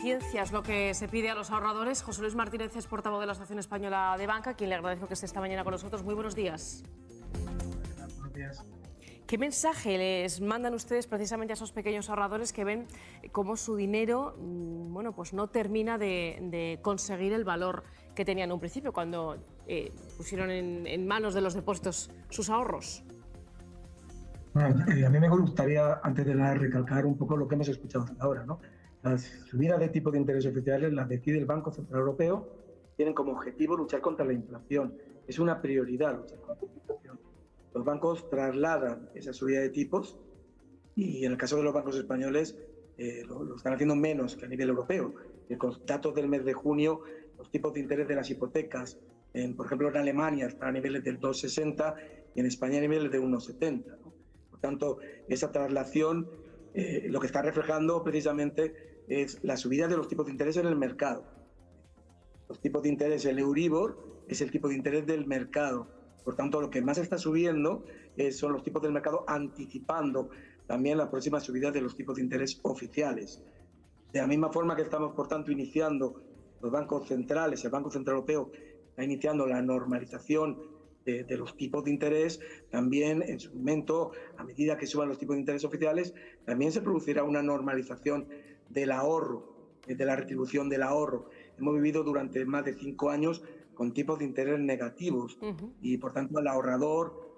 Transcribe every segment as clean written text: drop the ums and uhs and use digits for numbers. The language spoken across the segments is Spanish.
Ciencia es lo que se pide a los ahorradores. José Luis Martínez es portavoz de la Asociación Española de Banca, a quien le agradezco que esté esta mañana con nosotros. Muy buenos días. Buenos días. ¿Qué mensaje les mandan ustedes precisamente a esos pequeños ahorradores que ven cómo su dinero pues no termina de conseguir el valor que tenían en un principio cuando pusieron en manos de los depósitos sus ahorros? Bueno, a mí me gustaría, antes de nada, recalcar un poco lo que hemos escuchado hasta ahora, ¿no? Las subidas de tipos de interés oficiales las decide el Banco Central Europeo, tienen como objetivo luchar contra la inflación. Es una prioridad luchar contra la inflación. Los bancos trasladan esa subida de tipos y en el caso de los bancos españoles lo están haciendo menos que a nivel europeo. Con datos del mes de junio, los tipos de interés de las hipotecas, por ejemplo en Alemania están a niveles del 2,60 y en España a niveles de 1,70, ¿no? Por tanto, esa traslación lo que está reflejando precisamente es la subida de los tipos de interés en el mercado. Los tipos de interés, el Euribor, es el tipo de interés del mercado. Por tanto, lo que más está subiendo son los tipos del mercado, anticipando también la próxima subida de los tipos de interés oficiales. De la misma forma que estamos, por tanto, iniciando los bancos centrales, el Banco Central Europeo está iniciando la normalización de los tipos de interés, también en su momento, a medida que suban los tipos de interés oficiales, también se producirá una normalización del ahorro, de la retribución del ahorro. Hemos vivido durante más de 5 años con tipos de interés negativos y, por tanto, el ahorrador,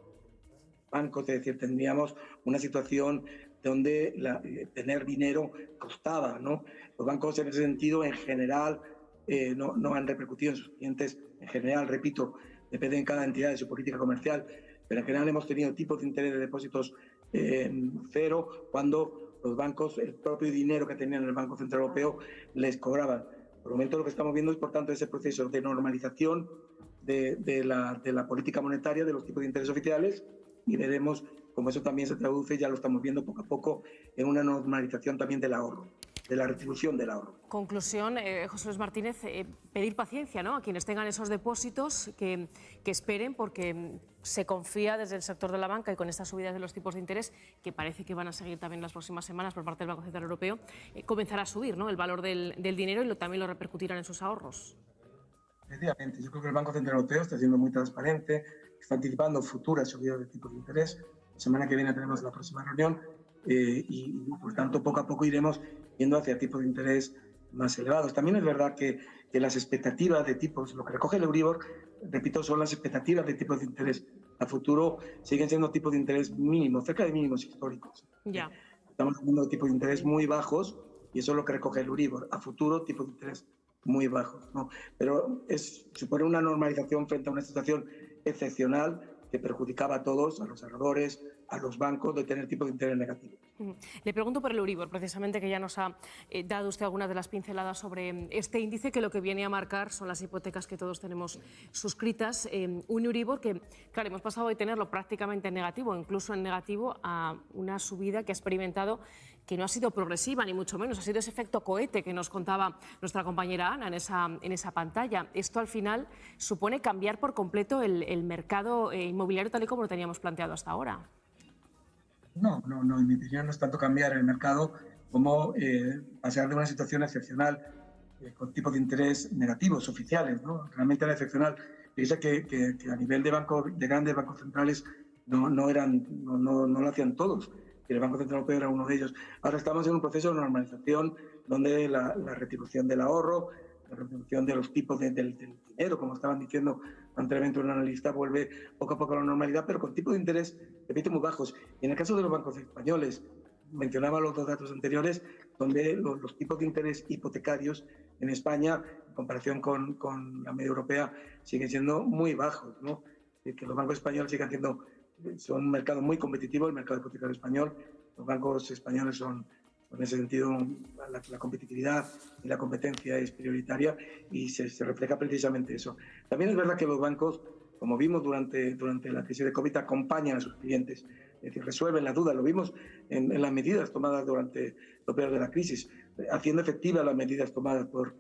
bancos, es decir, tendríamos una situación donde tener dinero costaba, ¿no? Los bancos, en ese sentido, en general, no han repercutido en sus clientes. En general, repito, depende de cada entidad de su política comercial, pero en general hemos tenido tipos de interés de depósitos cero cuando los bancos, el propio dinero que tenían en el Banco Central Europeo, les cobraban. Por el momento lo que estamos viendo es, por tanto, ese proceso de normalización de la política monetaria, de los tipos de interés oficiales, y veremos cómo eso también se traduce, ya lo estamos viendo poco a poco, en una normalización también del ahorro, de la retribución del ahorro. Conclusión, José Luis Martínez, pedir paciencia, ¿no?, a quienes tengan esos depósitos, que esperen, porque se confía desde el sector de la banca y con estas subidas de los tipos de interés, que parece que van a seguir también las próximas semanas por parte del Banco Central Europeo, comenzará a subir, ¿no?, el valor del dinero y también lo repercutirán en sus ahorros. Efectivamente, yo creo que el Banco Central Europeo está siendo muy transparente, está anticipando futuras subidas de tipos de interés. La semana que viene tenemos la próxima reunión y por tanto, poco a poco iremos yendo hacia tipos de interés más elevados. También es verdad que las expectativas de tipos, lo que recoge el Euribor, repito, son las expectativas de tipos de interés. A futuro siguen siendo tipos de interés mínimos, cerca de mínimos históricos. Ya. Estamos hablando de tipos de interés muy bajos y eso es lo que recoge el Euribor. A futuro, tipos de interés muy bajos, ¿no? Pero supone una normalización frente a una situación excepcional que perjudicaba a todos, a los ahorradores, a los bancos, de tener tipos de interés negativos. Le pregunto por el Euribor, precisamente, que ya nos ha dado usted algunas de las pinceladas sobre este índice, que lo que viene a marcar son las hipotecas que todos tenemos suscritas. Un Euribor que, claro, hemos pasado de tenerlo prácticamente en negativo, incluso en negativo, a una subida que ha experimentado, que no ha sido progresiva, ni mucho menos, ha sido ese efecto cohete que nos contaba nuestra compañera Ana en esa pantalla. Esto, al final, supone cambiar por completo el mercado inmobiliario tal y como lo teníamos planteado hasta ahora. No, en mi opinión no es tanto cambiar el mercado como pasar de una situación excepcional con tipos de interés negativos oficiales, ¿no? Realmente era excepcional. Fíjese que a nivel de grandes bancos centrales no lo hacían todos. El Banco Central Europeo era uno de ellos. Ahora estamos en un proceso de normalización donde la retribución del ahorro, la retribución de los tipos del dinero, como estaban diciendo anteriormente un analista, vuelve poco a poco a la normalidad, pero con tipos de interés, repito, muy bajos. Y en el caso de los bancos españoles, mencionaba los dos datos anteriores, donde los tipos de interés hipotecarios en España, en comparación con la media europea, siguen siendo muy bajos, ¿no? Que los bancos españoles siguen siendo, son un mercado muy competitivo, el mercado hipotecario español. Los bancos españoles son, en ese sentido, la competitividad y la competencia es prioritaria y se refleja precisamente eso. También es verdad que los bancos, como vimos durante la crisis de COVID, acompañan a sus clientes, es decir, resuelven las dudas. Lo vimos en las medidas tomadas durante lo peor de la crisis, haciendo efectivas las medidas tomadas por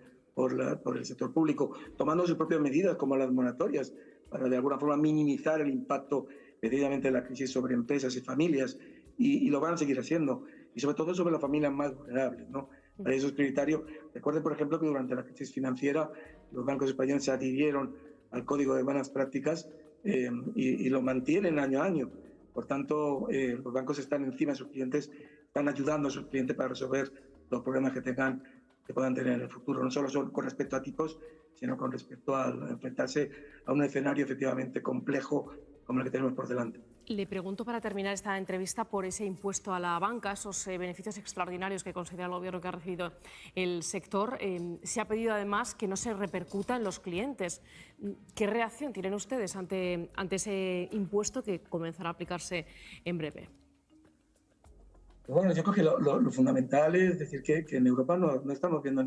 el sector público, tomando sus propias medidas como las moratorias, para de alguna forma minimizar el impacto precisamente de la crisis sobre empresas y familias, y lo van a seguir haciendo, y sobre todo sobre las familias más vulnerables, ¿no? Para eso es prioritario Recuerden, por ejemplo, que durante la crisis financiera los bancos españoles se adhirieron al Código de Buenas Prácticas y lo mantienen año a año. Por tanto, los bancos están encima de sus clientes, están ayudando a sus clientes para resolver los problemas que puedan tener en el futuro, no solo con respecto a tipos, sino con respecto a enfrentarse a un escenario efectivamente complejo como el que tenemos por delante. Le pregunto para terminar esta entrevista por ese impuesto a la banca, esos beneficios extraordinarios que considera el Gobierno que ha recibido el sector. Se ha pedido además que no se repercuta en los clientes. ¿Qué reacción tienen ustedes ante ese impuesto que comenzará a aplicarse en breve? Bueno, yo creo que lo fundamental es decir que en Europa no estamos viendo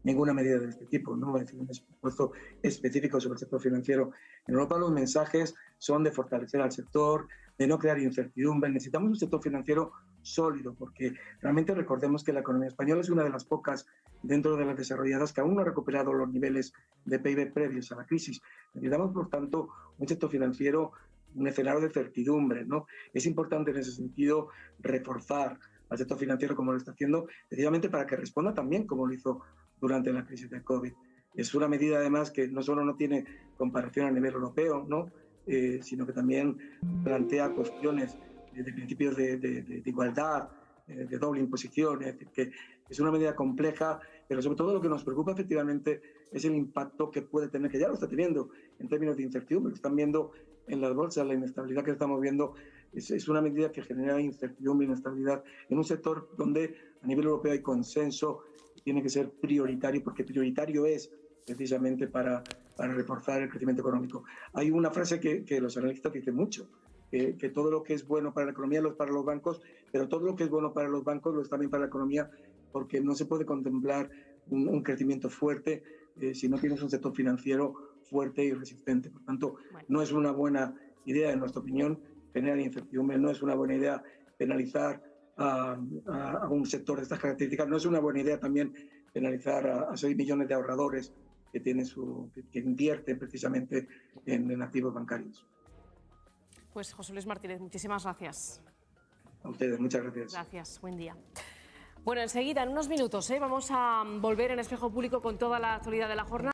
ninguna medida de este tipo, ¿no? Es decir, un esfuerzo específico sobre el sector financiero. En Europa los mensajes son de fortalecer al sector, de no crear incertidumbre. Necesitamos un sector financiero sólido, porque realmente recordemos que la economía española es una de las pocas dentro de las desarrolladas que aún no ha recuperado los niveles de PIB previos a la crisis. Necesitamos, por tanto, un sector financiero, un escenario de certidumbre, ¿no? Es importante en ese sentido reforzar al sector financiero como lo está haciendo, precisamente para que responda también como lo hizo durante la crisis del COVID. Es una medida además que no solo no tiene comparación a nivel europeo, ¿no? Sino que también plantea cuestiones de principios de igualdad, de doble imposición, es decir, que es una medida compleja, pero sobre todo lo que nos preocupa efectivamente es el impacto que puede tener, que ya lo está teniendo en términos de incertidumbre. Lo están viendo en las bolsas, la inestabilidad que estamos viendo es una medida que genera incertidumbre e inestabilidad en un sector donde a nivel europeo hay consenso, tiene que ser prioritario, porque prioritario es precisamente para reforzar el crecimiento económico. Hay una frase que los analistas dicen mucho, que todo lo que es bueno para la economía lo es para los bancos, pero todo lo que es bueno para los bancos lo es también para la economía, porque no se puede contemplar un crecimiento fuerte si no tienes un sector financiero fuerte y resistente. Por tanto, no es una buena idea, en nuestra opinión, generar incertidumbre, no es una buena idea penalizar a un sector de estas características, no es una buena idea también penalizar a 6 millones de ahorradores que invierten precisamente en activos bancarios. Pues José Luis Martínez, muchísimas gracias. A ustedes, muchas gracias. Gracias, buen día. Bueno, enseguida, en unos minutos, vamos a volver en Espejo Público con toda la actualidad de la jornada.